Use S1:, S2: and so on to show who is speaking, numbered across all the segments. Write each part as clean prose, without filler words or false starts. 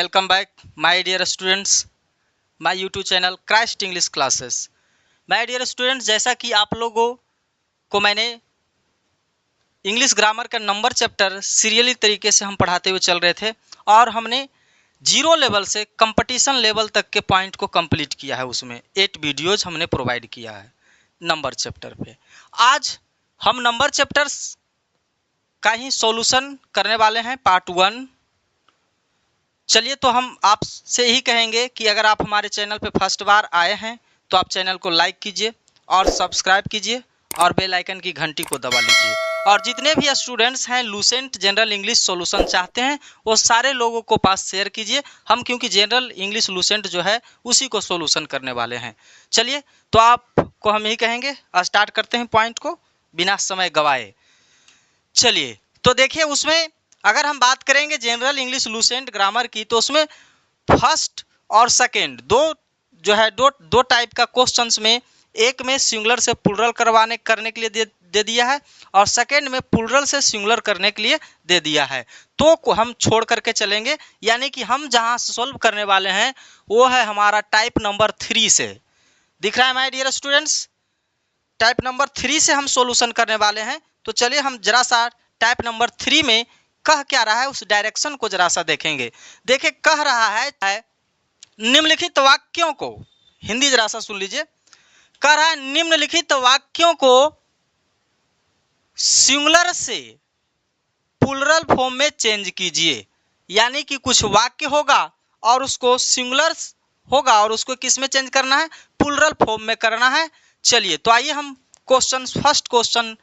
S1: Welcome back my dear students, my YouTube channel Christ English classes. My dear students, जैसा कि आप लोगों को मैंने इंग्लिश ग्रामर का नंबर चैप्टर सीरियली तरीके से हम पढ़ाते हुए चल रहे थे और हमने जीरो लेवल से कंपटीशन लेवल तक के पॉइंट को कंप्लीट किया है। उसमें 8 वीडियोज हमने प्रोवाइड किया है नंबर चैप्टर पे। आज हम नंबर चैप्टर्स का ही सॉल्यूशन करने वाले हैं, पार्ट 1। चलिए, तो हम आपसे ही कहेंगे कि अगर आप हमारे चैनल पे फर्स्ट बार आए हैं तो आप चैनल को लाइक कीजिए और सब्सक्राइब कीजिए और बेल आइकन की घंटी को दबा लीजिए। और जितने भी स्टूडेंट्स हैं लूसेंट जनरल इंग्लिश सॉल्यूशन चाहते हैं वो सारे लोगों को पास शेयर कीजिए। हम क्योंकि जनरल इंग्लिश लूसेंट जो है उसी को सॉल्यूशन करने वाले हैं। चलिए, तो आपको हम यही कहेंगे, स्टार्ट करते हैं पॉइंट को बिना समय गवाए। चलिए, तो देखिए, उसमें अगर हम बात करेंगे जनरल इंग्लिश लूसेंट ग्रामर की तो उसमें फर्स्ट और सेकंड दो टाइप का क्वेश्चंस में, एक में सिंगुलर से प्लूरल करने के लिए दे दिया है और सेकंड में प्लूरल से सिंगुलर करने के लिए दे दिया है। तो को हम छोड़ करके चलेंगे, यानी कि हम जहां सॉल्व करने वाले हैं वो है हमारा टाइप नंबर 3 से। दिख रहा है my dear students? Type number 3 से हम सॉल्यूशन करने वाले हैं। तो चलिए हम जरा सा टाइप नंबर 3 में कह क्या रहा है उस डायरेक्शन को जरा सा देखेंगे। देखिए, कह रहा है निम्नलिखित वाक्यों को, हिंदी जरा सा सुन लीजिए। कह रहा है निम्नलिखित वाक्यों को सिंगुलर से प्लूरल फॉर्म में चेंज कीजिए। यानी कि कुछ वाक्य होगा और उसको सिंगुलर होगा और उसको किस में चेंज करना है? प्लूरल फॉर्म में करना है। चलिए, तो आइए हम फर्स्ट क्वेश्चन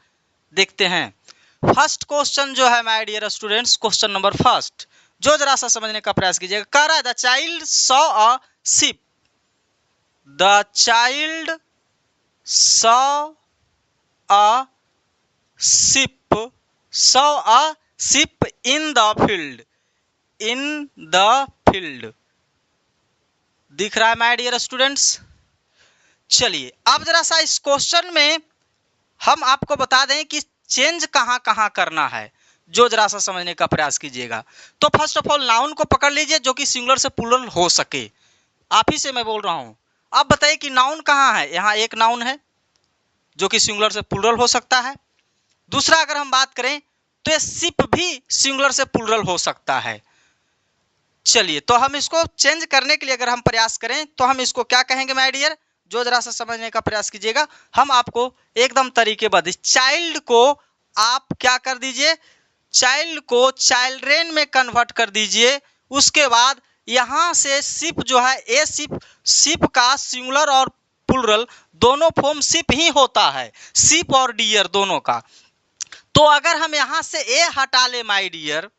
S1: देखते हैं। फर्स्ट क्वेश्चन जो है my dear students, question number first, जो जरा सा समझने का प्रयास कीजिएगा। कह रहा है the child saw a ship. The child saw a ship, saw a ship in the field, in the field. दिख रहा है माय डियर स्टूडेंट्स? चलिए, अब जरा सा इस क्वेश्चन में हम आपको बता दें कि चेंज कहां कहां करना है, जो जरा सा समझने का प्रयास कीजिएगा। तो फर्स्ट ऑफ ऑल नाउन को पकड़ लीजिए जो कि सिंगुलर से प्लूरल हो सके। आप ही से मैं बोल रहा हूं। अब बताइए कि नाउन कहां है? यहां एक नाउन है जो कि सिंगुलर से प्लूरल हो सकता है। दूसरा, अगर हम बात करें तो ये शिप भी सिंगुलर से प्लूरल हो सकता है। चलिए, तो हम इसको चेंज करने के लिए अगर हम प्रयास करें तो हम इसको क्या कहेंगे माय डियर, जो जरा सा समझने का प्रयास कीजिएगा। हम आपको एकदम तरीकेबद्ध, चाइल्ड को आप क्या कर दीजिए, चाइल्ड को चाइल्ड्रेन में कन्वर्ट कर दीजिए। उसके बाद यहां से शिप जो है, ए शिप का सिंगुलर और प्लूरल दोनों फॉर्म शिप ही होता है, शिप और डियर दोनों का। तो अगर हम यहां से ए हटा ले माय डियर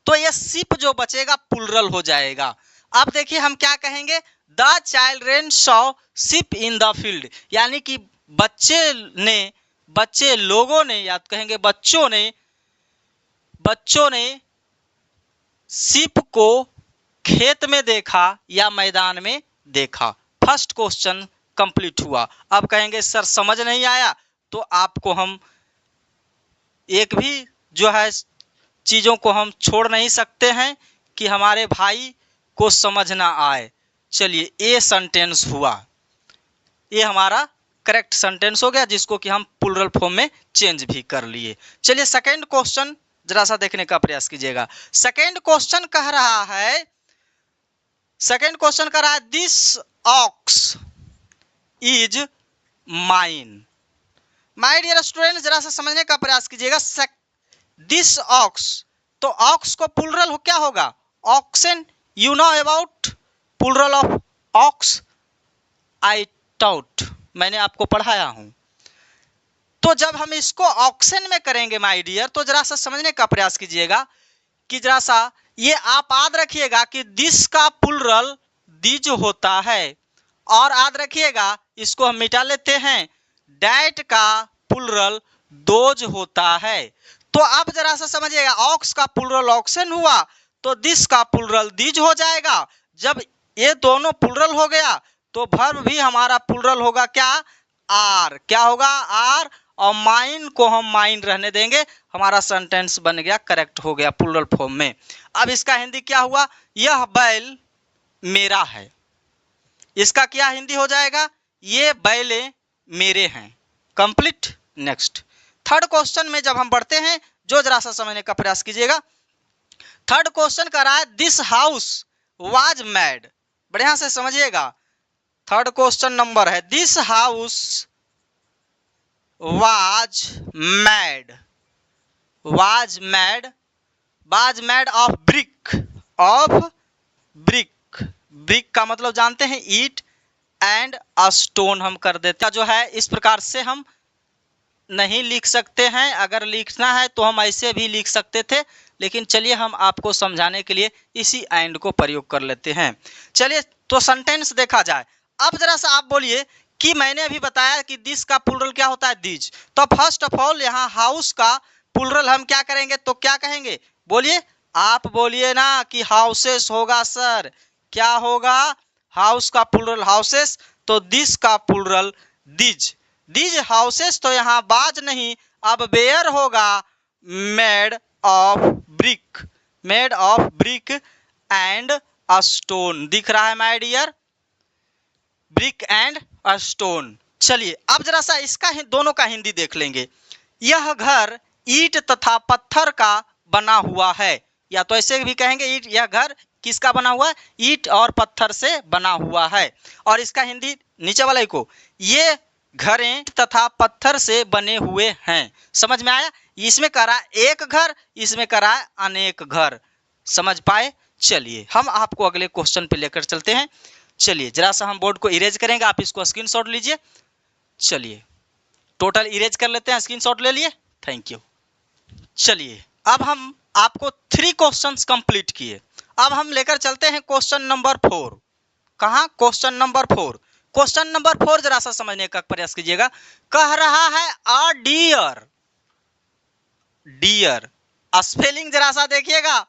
S1: तो ये शिप जो बचेगा प्लूरल हो जाएगा। अब देखिए हम क्या कहेंगे, the children saw ship in the field, यानी कि बच्चे लोगों ने, या कहेंगे बच्चों ने शिप को खेत में देखा या मैदान में देखा। फर्स्ट क्वेश्चन कंप्लीट हुआ। अब कहेंगे सर समझ नहीं आया, तो आपको हम एक भी जो है चीजों को हम छोड़ नहीं सकते हैं कि हमारे भाई को समझ ना आए। चलिए, ए सेंटेंस हुआ, ये हमारा करेक्ट सेंटेंस हो गया जिसको कि हम प्लूरल फॉर्म में चेंज भी कर लिए। चलिए, सेकंड क्वेश्चन जरा सा देखने का प्रयास कीजिएगा। सेकंड क्वेश्चन कह रहा है this ox is mine. My dear student, जरा सा समझने का प्रयास कीजिएगा। दिस ऑक्स, तो ऑक्स को प्लूरल क्या होगा? Oxen. You know about plural of ox? I taught, मैंने आपको पढ़ाया हूं। तो जब हम इसको ऑक्सन में करेंगे माय डियर, तो जरा सा समझने का प्रयास कीजिएगा कि जरा सा ये आप याद रखिएगा कि दिस का प्लूरल दिज होता है, और याद रखिएगा इसको हम मिटा लेते हैं, डैट का प्लूरल दोज होता है। तो अब जरा सा समझिएगा, ऑक्स का प्लूरल ऑक्सन हुआ तो दिस का प्लूरल दिज हो जाएगा। जब ये दोनों प्लूरल हो गया तो वर्ब भी हमारा प्लूरल होगा क्या? आर। क्या होगा? आर। और माइन को हम माइन रहने देंगे, हमारा सेंटेंस बन गया, करेक्ट हो गया प्लूरल फॉर्म में। अब इसका हिंदी क्या हुआ, यह बैल मेरा है। इसका क्या हिंदी हो जाएगा, ये बैले मेरे हैं। कंप्लीट। नेक्स्ट थर्ड क्वेश्चन में जब हम बढ़ते हैं, जो जरा सा समझने का प्रयास कीजिएगा। थर्ड क्वेश्चन कर रहा है दिस हाउस वाज मेड। बढ़िया से समझिएगा, थर्ड क्वेश्चन नंबर है this house was made. Was made, was made of brick. Of brick, brick का मतलब जानते हैं ईट, एंड अ स्टोन हम कर देते हैं। जो है इस प्रकार से हम नहीं लिख सकते हैं, अगर लिखना है तो हम ऐसे भी लिख सकते थे, लेकिन चलिए हम आपको समझाने के लिए इसी एंड को प्रयोग कर लेते हैं। चलिए तो सेंटेंस देखा जाए। अब जरा सा आप बोलिए कि मैंने अभी बताया कि दिस का प्लूरल क्या होता है, दीज। तो फर्स्ट ऑफ ऑल यहाँ हाउस का प्लूरल हम क्या करेंगे, तो क्या कहेंगे, बोलिए, आप बोलिए ना कि हाउसेस होगा सर। क्या होगा, हाउस का प्लूरल हाउसेस, तो दिस का प्लूरल दीज। दीज हाउसेस, तो यहाँ बाज नहीं, अब वेयर होगा, made of brick. Made of brick and a stone. दिख रहा है my dear, brick and a stone. चलिए अब जरा सा इसका दोनों का हिंदी देख लेंगे। यह घर ईंट तथा पत्थर का बना हुआ है, या तो ऐसे भी कहेंगे ईंट, यह घर किसका बना हुआ है, ईंट और पत्थर से बना हुआ है। और इसका हिंदी नीचे वाले को, ये घरें तथा पत्थर से बने हुए हैं। समझ में आया, इसमें करा एक घर, इसमें करा अनेक घर। समझ पाए। चलिए हम आपको अगले क्वेश्चन पे लेकर चलते हैं। चलिए जरा सा हम बोर्ड को इरेज करेंगे, आप इसको स्क्रीनशॉट लीजिए। चलिए टोटल इरेज कर लेते हैं, स्क्रीनशॉट ले लिए, थैंक यू। चलिए अब हम आपको 3 क्वेश्चंस कंप्लीट किए। अब हम लेकर चलते हैं क्वेश्चन नंबर 4। कहाँ, क्वेश्चन नंबर 4। क्वेश्चन नंबर 4 जरा सा समझने का प्रयास कीजिएगा। कह रहा है अ डियर। डियर स्पेलिंग जरा सा देखिएगा,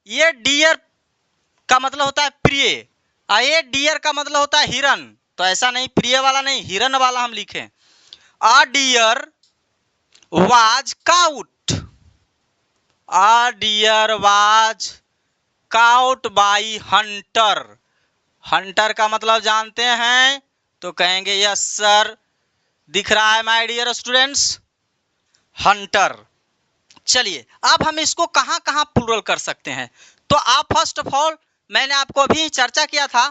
S1: ये डियर का मतलब होता है प्रिय, ये डियर का मतलब होता है हिरन। तो ऐसा नहीं, प्रिय वाला नहीं, हिरन वाला हम लिखें। A deer was caught. A deer was caught by hunter. Hunter का मतलब जानते हैं, तो कहेंगे यस सर। दिख रहा है माय डियर स्टूडेंट्स, हंटर। चलिए अब हम इसको कहां कहां प्लूरल कर सकते हैं। तो आप फर्स्ट ऑफ ऑल, मैंने आपको अभी चर्चा किया था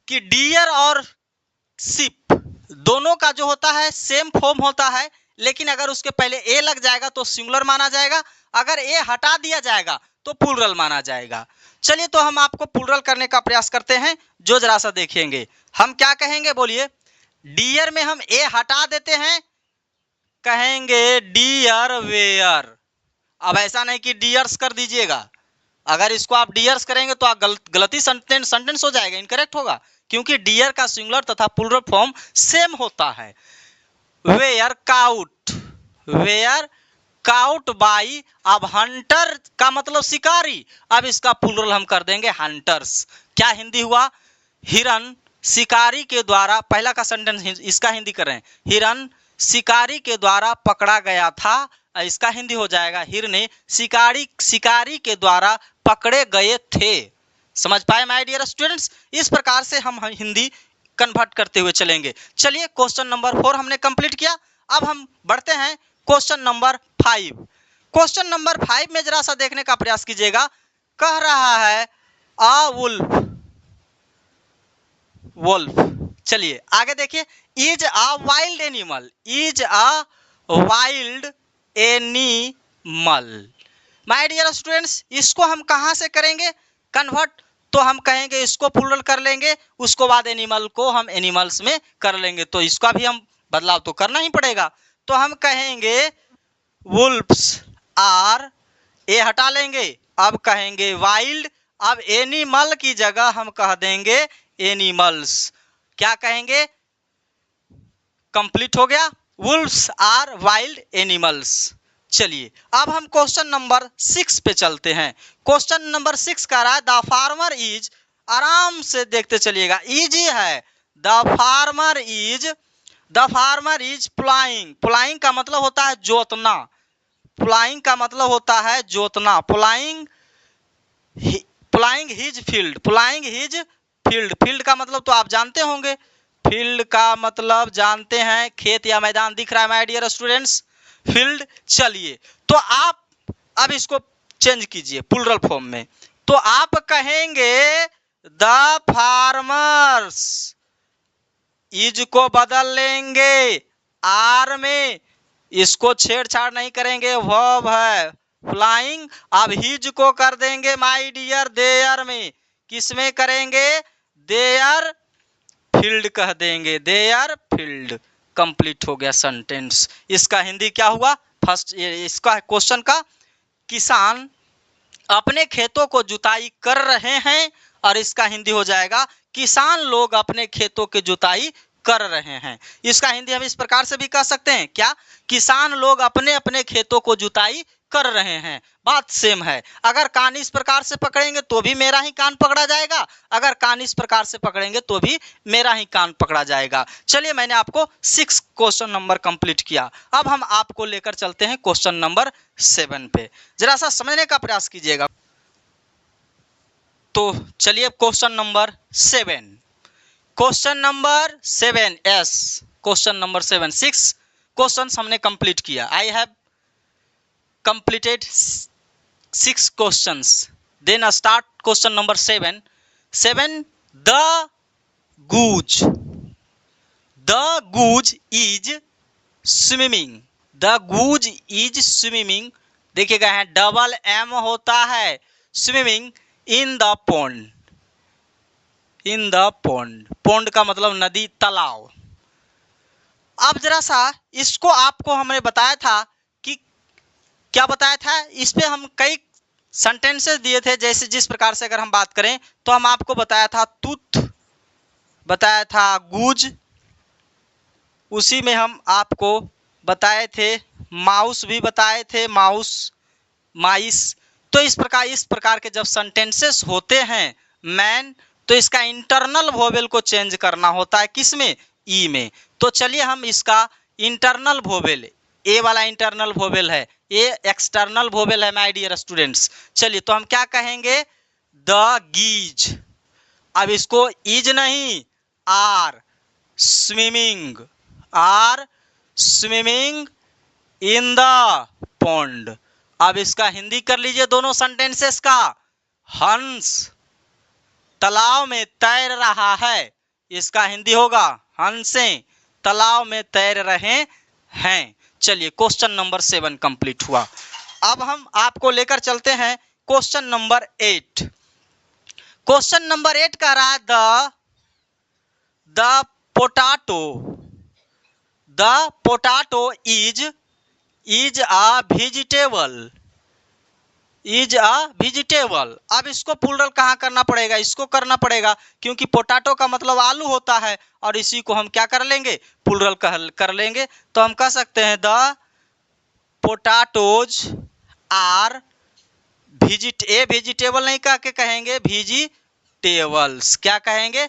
S1: कि डियर और शिप दोनों का जो होता है सेम फॉर्म होता है, लेकिन अगर उसके पहले ए लग जाएगा तो सिंगुलर माना जाएगा, अगर ए हटा दिया जाएगा तो प्लूरल माना जाएगा। चलिए तो हम आपको प्लूरल करने का प्रयास करते हैं, जो जरा सा देखेंगे। हम क्या कहेंगे, बोलिए, डियर में हम ए हटा देते हैं, कहेंगे डियर वेयर। अब ऐसा नहीं कि डियर्स कर दीजिएगा, अगर इसको आप डियर्स करेंगे तो आप गलती सेंटेंस हो जाएगा, इनकरेक्ट होगा, क्योंकि डियर का सिंगुलर तथा प्लूरल फॉर्म सेम होता है। Were caught, were caught by. अब हंटर का मतलब शिकारी, अब इसका प्लूरल हम कर देंगे हंटर्स। क्या हिंदी हुआ, हिरन शिकारी के द्वारा, पहला का सेंटेंस इसका हिंदी कर रहे हैं, हिरन शिकारी के द्वारा पकड़ा गया था। इसका हिंदी हो जाएगा, हिरने शिकारी के द्वारा पकड़े गए थे। समझ पाए माय डियर स्टूडेंट्स। इस प्रकार से हम हिंदी कन्वर्ट करते हुए चलेंगे। चलिए क्वेश्चन नंबर 4 हमने कंप्लीट किया। अब हम बढ़ते हैं क्वेश्चन नंबर 5। क्वेश्चन नंबर 5 में जरा सा देखने का प्रयास कीजिएगा। कह रहा है अ वुल्फ। वुल्फ, चलिए आगे देखिए, is a wild animal. Is a wild animal. My dear students, इसको हम कहां से करेंगे कन्वर्ट, तो हम कहेंगे इसको प्लूरल कर लेंगे, उसको बाद एनिमल को हम एनिमल्स में कर लेंगे, तो इसका भी हम बदलाव तो करना ही पड़ेगा। तो हम कहेंगे वुल्फ्स आर, ए हटा लेंगे, अब कहेंगे वाइल्ड, अब एनिमल की जगह हम कह देंगे एनिमल्स। क्या कहेंगे, कंप्लीट हो गया, वुल्फ्स आर वाइल्ड एनिमल्स। चलिए अब हम क्वेश्चन नंबर 6 पे चलते हैं। क्वेश्चन नंबर 6 कह रहा है द फार्मर इज, आराम से देखते चलिएगा, इजी है। The farmer is the farmer is प्लाइंग, प्लाइंग का मतलब होता है जोतना, प्लाइंग का मतलब होता है जोतना, प्लाइंग प्लाइंग his field, प्लाइंग his field, field का मतलब तो आप जानते होंगे, फील्ड का मतलब जानते हैं खेत या मैदान दिख रहा है माय डियर स्टूडेंट्स, फील्ड। चलिए तो आप अब इसको चेंज कीजिए प्लूरल फॉर्म में, तो आप कहेंगे द फार्मर्स, इज को बदल लेंगे आर में, इसको छेड़छाड़ नहीं करेंगे, वर्ब है फ्लाइंग। अब हिज को कर देंगे माय डियर देयर में, किसमें करेंगे, देयर फील्ड कह देंगे, देयर फील्ड। कंप्लीट हो गया सेंटेंस। इसका हिंदी क्या हुआ, फर्स्ट इसका क्वेश्चन का, किसान अपने खेतों को जुताई कर रहे हैं, और इसका हिंदी हो जाएगा किसान लोग अपने खेतों की जुताई कर रहे हैं। इसका हिंदी हम इस प्रकार से भी कह सकते हैं, क्या, किसान लोग अपने अपने खेतों को जुताई कर रहे हैं, बात सेम है। अगर कान इस प्रकार से पकड़ेंगे तो भी मेरा ही कान पकड़ा जाएगा, अगर कान इस प्रकार से पकड़ेंगे तो भी मेरा ही कान पकड़ा जाएगा। चलिए मैंने आपको 6 क्वेश्चन नंबर कंप्लीट किया, अब हम आपको लेकर चलते हैं क्वेश्चन नंबर 7 पे, जरा सा समझने का प्रयास कीजिएगा। तो चलिए question number 7, question number 7 S, question number 7, 6 question हमने कंप्लीट किया। I have completed 6 questions. Then start question number 7. 7 the goose, the goose is swimming, the goose is swimming, देखिएगा है डबल एम होता है, swimming in the pond, in the pond, pond का मतलब नदी तालाब। अब जरा सा इसको आपको हमने बताया था, क्या बताया था, इस पे हम कई सेंटेंसेस दिए थे, जैसे जिस प्रकार से अगर हम बात करें तो हम आपको बताया था तूत, बताया था गूज, उसी में हम आपको बताए थे माउस भी बताए थे, माउस, माइस। तो इस प्रकार के जब सेंटेंसेस होते हैं मैन, तो इसका इंटरनल वोवेल को चेंज करना होता है, किसमें, ई में। तो चलिए हम इसका इंटरनल वोवेल, ए वाला इंटरनल वोवेल है, ये एक्सटर्नल वोवेल है माय डियर स्टूडेंट्स। चलिए तो हम क्या कहेंगे, द गीज, अब इसको इज नहीं, are swimming, are swimming in the pond. अब इसका हिंदी कर लीजिए दोनों सेंटेंसेस का, हंस तालाब में तैर रहा है, इसका हिंदी होगा हंसें तालाब में तैर रहे हैं। चलिए क्वेश्चन नंबर 7 कंप्लीट हुआ। अब हम आपको लेकर चलते हैं क्वेश्चन नंबर 8। क्वेश्चन नंबर 8 कह रहा है the potato, the potato is a vegetable, is a vegetable. अब इसको प्लूरल कहाँ करना पड़ेगा, इसको करना पड़ेगा, क्योंकि पोटैटो का मतलब आलू होता है, और इसी को हम क्या कर लेंगे, प्लूरल कर लेंगे। तो हम कह सकते हैं द पोटैटोज आर वेजिटेबल नहीं कह के कहेंगे वेजिटेबल्स, क्या कहेंगे,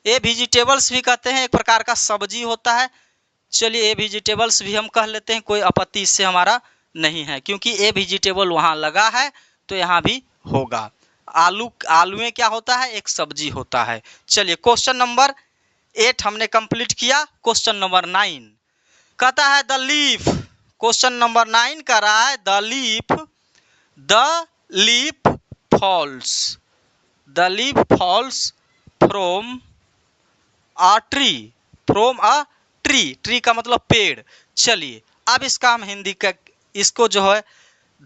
S1: ए वेजिटेबल्स भी कहते हैं, एक प्रकार का सब्जी होता है। चलिए ए वेजिटेबल्स भी हम कह लेते हैं, कोई आपत्ति इससे हमारा नहीं है, क्योंकि ए वेजिटेबल वहाँ लगा है तो यहाँ भी होगा। आलू, आलू में क्या होता है, एक सब्जी होता है। चलिए क्वेश्चन नंबर 8 हमने कंप्लीट किया। क्वेश्चन नंबर 9 कहता है द लीफ, क्वेश्चन नंबर 9 कह रहा है the leaf falls, the leaf falls from a tree, from a tree, tree का मतलब पेड़। चलिए अब इसका हम हिंदी का, इसको जो है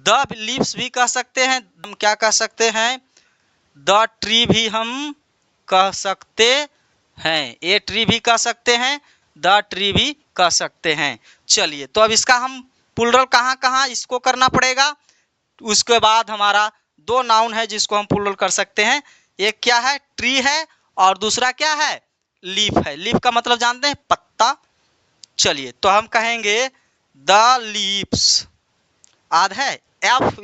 S1: द लीव्स भी कह सकते हैं, हम क्या कह सकते हैं, द ट्री भी हम कह सकते हैं, ए ट्री भी कह सकते हैं, द ट्री भी कह सकते हैं। चलिए तो अब इसका हम प्लूरल कहाँ कहाँ इसको करना पड़ेगा। उसके बाद हमारा 2 नाउन है जिसको हम प्लूरल कर सकते हैं, एक क्या है, ट्री है, और दूसरा क्या है, लीफ है। लीफ का मतलब जानते हैं, पत्ता। चलिए तो हम कहेंगे द लीव्स, आद है एफ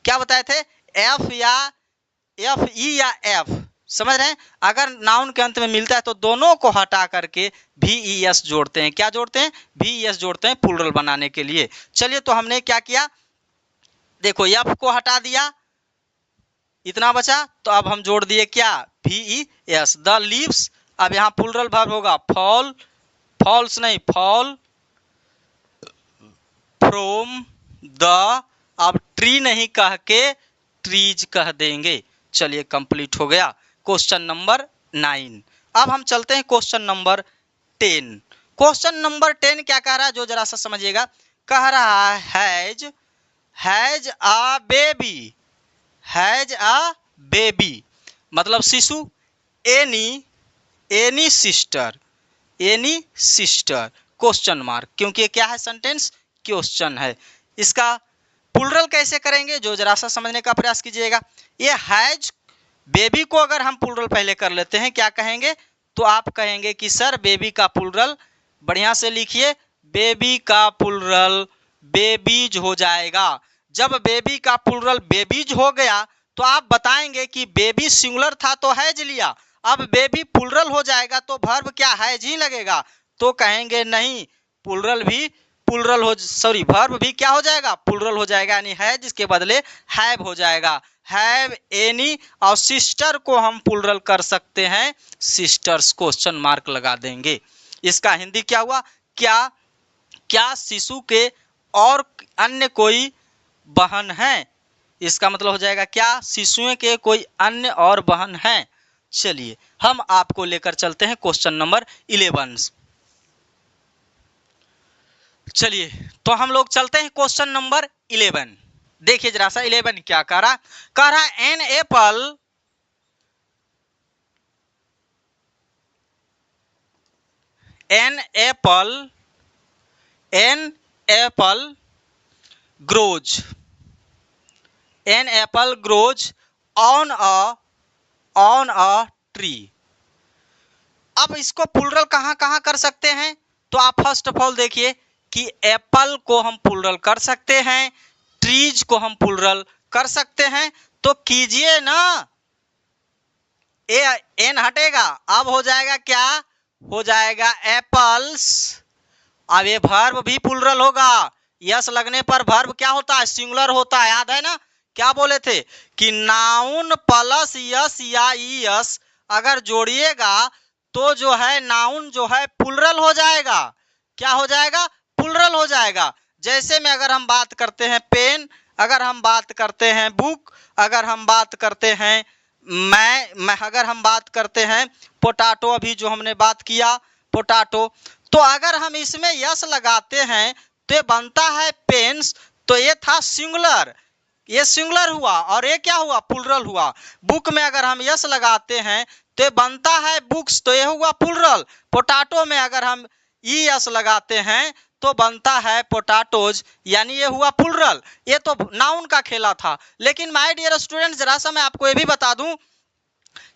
S1: क्या बताए थे, एफ या एफ ई या एफ, समझ रहे हैं? अगर नाउन के अंत में मिलता है तो दोनों को हटा करके VES जोड़ते हैं। क्या जोड़ते हैं? VES जोड़ते हैं प्लूरल बनाने के लिए। चलिए, तो हमने क्या किया, देखो F को हटा दिया, इतना बचा, तो अब हम जोड़ दिए क्या, VES, द लीव्स। अब यहाँ प्लूरल वर्ब होगा फॉल, फॉल्स नहीं, फॉल फ्रॉम द, अब ट्री नहीं कह के ट्रीज कह देंगे। चलिए, कंप्लीट हो गया क्वेश्चन नंबर 9। अब हम चलते हैं क्वेश्चन नंबर 10। क्वेश्चन नंबर 10 क्या कह रहा है, जो जरा सा समझिएगा। कह रहा है has a baby, has a baby मतलब शिशु, any sister, any sister, question mark, क्योंकि ये क्या है, सेंटेंस क्वेश्चन है। इसका प्लूरल कैसे करेंगे, जो जरा सा समझने का प्रयास कीजिएगा। ये हैज बेबी को अगर हम प्लूरल पहले कर लेते हैं, क्या कहेंगे, तो आप कहेंगे कि सर बेबी का प्लूरल, बढ़िया से लिखिए, बेबी का प्लूरल बेबीज हो जाएगा। जब बेबी का प्लूरल बेबीज हो गया तो आप बताएंगे कि बेबी सिंगुलर था तो हैज लिया, अब बेबी प्लूरल हो जाएगा तो वर्ब क्या हैज ही लगेगा। तो कहेंगे नहीं, प्लूरल भी प्लूरल हो, सॉरी वर्ब भी क्या हो जाएगा, प्लूरल हो जाएगा, यानी हैज के बदले हैव हो जाएगा। हैव एनी, और सिस्टर को हम प्लूरल कर सकते हैं सिस्टर्स, क्वेश्चन मार्क लगा देंगे। इसका हिंदी क्या हुआ, क्या शिशु के और अन्य कोई बहन है, इसका मतलब हो जाएगा क्या शिशुओं के कोई अन्य और बहन हैं। चलिए, हम आपको लेकर चलते हैं क्वेश्चन नंबर 11। चलिए, तो हम लोग चलते हैं क्वेश्चन नंबर 11। देखिए जरा सा 11 क्या कह रहा an apple grows, an apple grows on a tree। अब इसको प्लूरल कहाँ कहाँ कर सकते हैं, तो आप फर्स्ट ऑफ ऑल देखिए कि एप्पल को हम प्लूरल कर सकते हैं, ट्रीज को हम प्लूरल कर सकते हैं। तो कीजिए ना, एन हटेगा, अब हो जाएगा क्या, हो जाएगा एप्पल्स। अब ये वर्ब भी प्लूरल होगा, यस लगने पर वर्ब क्या होता है, सिंगुलर होता है। याद है ना, क्या बोले थे कि नाउन प्लस यस या ईएस अगर जोड़िएगा तो जो है नाउन जो है प्लूरल हो जाएगा। क्या हो जाएगा, प्लूरल हो जाएगा। जैसे में अगर हम बात करते हैं पेन, अगर हम बात करते हैं बुक, अगर हम बात करते हैं मैं अगर हम बात करते हैं पोटैटो, अभी जो हमने बात किया पोटैटो, तो अगर हम इसमें यस लगाते हैं तो ये बनता है पेन्स, तो ये था सिंगुलर, ये सिंगुलर हुआ, और ये क्या हुआ, प्लूरल हुआ। बुक में अगर हम यस लगाते हैं तो ये बनता है बुक्स, तो ये हुआ प्लूरल। पोटैटो में अगर हम ई यस लगाते हैं तो बनता है पोटैटोज, यानी ये हुआ प्लूरल। ये तो नाउन का खेला था। लेकिन माय डियर स्टूडेंट, जरा सा मैं आपको ये भी बता दूं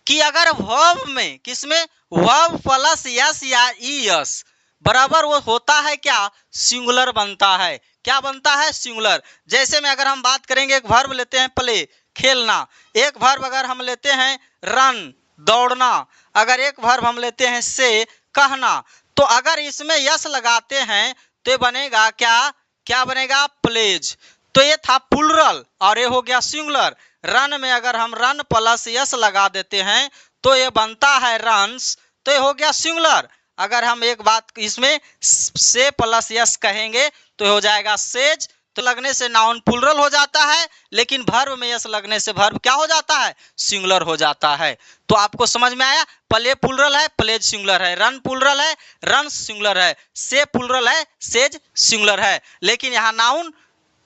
S1: कि अगर वर्ब में, किसमें, वर्ब प्लस यस या ईएस बराबर वो होता है क्या, सिंगुलर बनता है। क्या बनता है, सिंगुलर। जैसे में अगर हम बात करेंगे, एक वर्ब लेते हैं प्ले, खेलना, एक वर्ब अगर हम लेते हैं रन, दौड़ना, अगर एक वर्ब हम लेते हैं से, कहना, तो अगर इसमें यस लगाते हैं तो ये बनेगा क्या, क्या बनेगा, प्लेज। तो ये था प्लूरल और ये हो गया सिंगुलर। रन में अगर हम रन प्लस यस लगा देते हैं तो ये बनता है रन्स, तो ये हो गया सिंगुलर। अगर हम एक बात इसमें से प्लस यस कहेंगे तो ये हो जाएगा सेज, तो लगने से नाउन प्लूरल हो जाता है, लेकिन वर्ब में यस लगने से वर्ब क्या हो जाता है, सिंगुलर हो जाता है। तो आपको समझ में आया, प्ले प्लूरल है, प्लेज सिंगुलर है, रन प्लूरल है, रन सिंगुलर है, से प्लूरल है, सेज सिंगुलर है, लेकिन यहाँ नाउन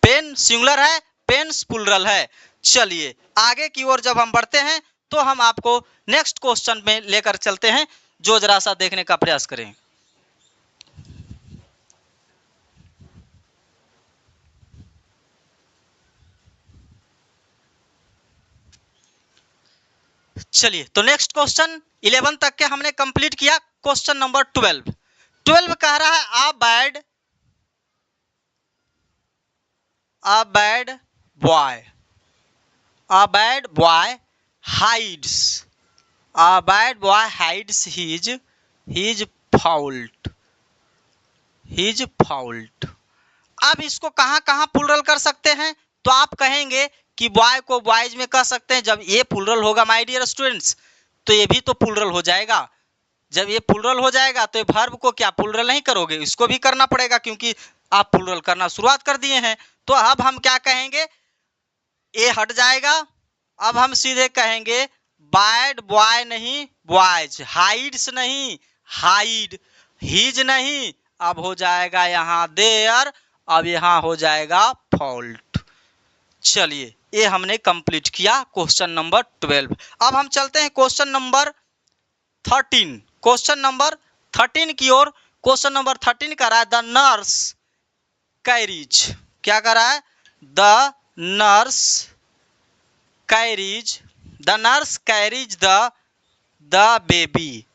S1: पेन सिंगुलर है, पेन्स प्लूरल है। चलिए आगे की ओर जब हम बढ़ते हैं तो हम आपको नेक्स्ट क्वेश्चन में लेकर चलते हैं, जो जरा सा देखने का प्रयास करें। चलिए, तो नेक्स्ट क्वेश्चन 11 तक के हमने कंप्लीट किया। क्वेश्चन नंबर 12 कह रहा है a bad boy hides A bad boy hides his fault. His fault. अब इसको कहाँ कहाँ प्लूरल कर सकते हैं? तो आप कहेंगे कि बॉय को बॉयज में कह सकते हैं। जब ये प्लूरल होगा माय डियर स्टूडेंट्स, तो ये भी तो प्लूरल हो जाएगा। जब ये प्लूरल हो जाएगा तो ये वर्ब को क्या प्लूरल नहीं करोगे, इसको भी करना पड़ेगा, क्योंकि आप प्लूरल करना शुरुआत कर दिए हैं। तो अब हम क्या कहेंगे, ये हट जाएगा। अब हम सीधे कहेंगे बैड बॉय नहीं बॉयज, हाइड्स नहीं हाइड, हिज नहीं, अब हो जाएगा यहाँ देयर, अब यहाँ हो जाएगा फॉल्ट। चलिए, ये हमने कंप्लीट किया क्वेश्चन नंबर 12। अब हम चलते हैं क्वेश्चन नंबर 13। क्वेश्चन नंबर 13 की ओर। क्वेश्चन नंबर 13 कर रहा है द नर्स कैरीज, क्या कर रहा है, the nurse carries, the nurse carries the baby.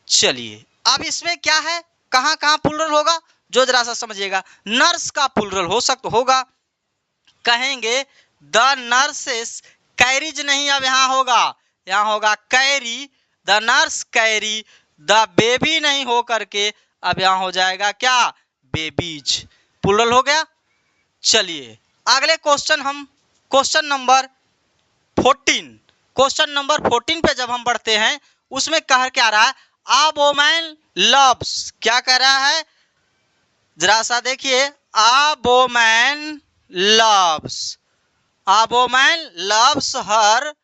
S1: चलिए, अब इसमें क्या है, कहाँ कहाँ प्लूरल होगा, जो जरा सा समझिएगा। नर्स का प्लूरल होगा, कहेंगे द नर्सेस कैरीज नहीं, अब यहाँ होगा carry, the nurse carry the baby नहीं हो करके अब यहाँ हो जाएगा क्या, बेबीज। प्लूरल हो गया। चलिए, अगले क्वेश्चन हम क्वेश्चन नंबर 14, क्वेश्चन नंबर 14 पे जब हम बढ़ते हैं, उसमें कह क्या रहा है, आ वोमैन लव्स, क्या कह रहा है, जरा सा देखिए, a woman loves, a woman loves her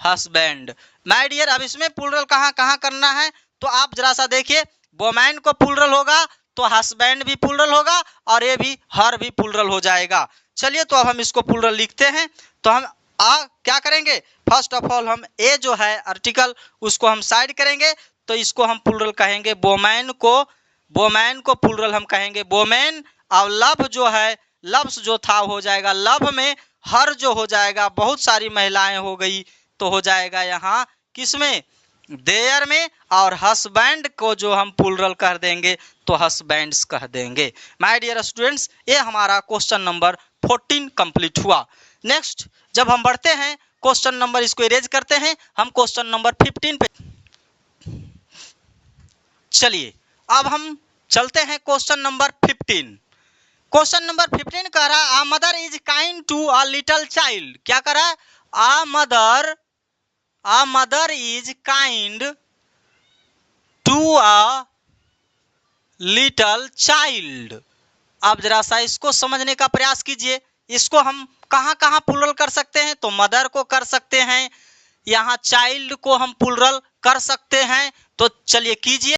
S1: husband. My dear, अब इसमें प्लूरल कहाँ कहाँ करना है, तो आप जरा सा देखिए, वोमैन को प्लूरल होगा तो हस्बैंड भी प्लूरल होगा और ये भी हर भी प्लूरल हो जाएगा। चलिए, तो अब हम इसको प्लूरल लिखते हैं। तो हम क्या करेंगे, फर्स्ट ऑफ ऑल हम ए जो है आर्टिकल उसको हम साइड करेंगे, तो इसको हम प्लूरल कहेंगे वोमैन को प्लूरल हम कहेंगे वोमेन। और लव जो है, लव्स जो था हो जाएगा लव में, हर जो हो जाएगा बहुत सारी महिलाएं हो गई तो हो जाएगा यहाँ किसमें, देयर में। और हस्बैंड को जो हम प्लूरल कर देंगे तो हस्बैंड्स कह देंगे। माय डियर स्टूडेंट्स, ये हमारा क्वेश्चन नंबर 14 कंप्लीट हुआ। नेक्स्ट जब हम बढ़ते हैं क्वेश्चन नंबर, इसको इरेज करते हैं, हम क्वेश्चन नंबर 15 पे। चलिए, अब हम चलते हैं क्वेश्चन नंबर 15। क्वेश्चन नंबर 15 कह रहा है, a mother is kind to a little child, क्या कह रहा है, a mother is kind to a little child. अब जरा सा इसको समझने का प्रयास कीजिए। इसको हम कहाँ कहाँ प्लूरल कर सकते हैं, तो मदर को कर सकते हैं, यहाँ चाइल्ड को हम प्लूरल कर सकते हैं। तो चलिए कीजिए।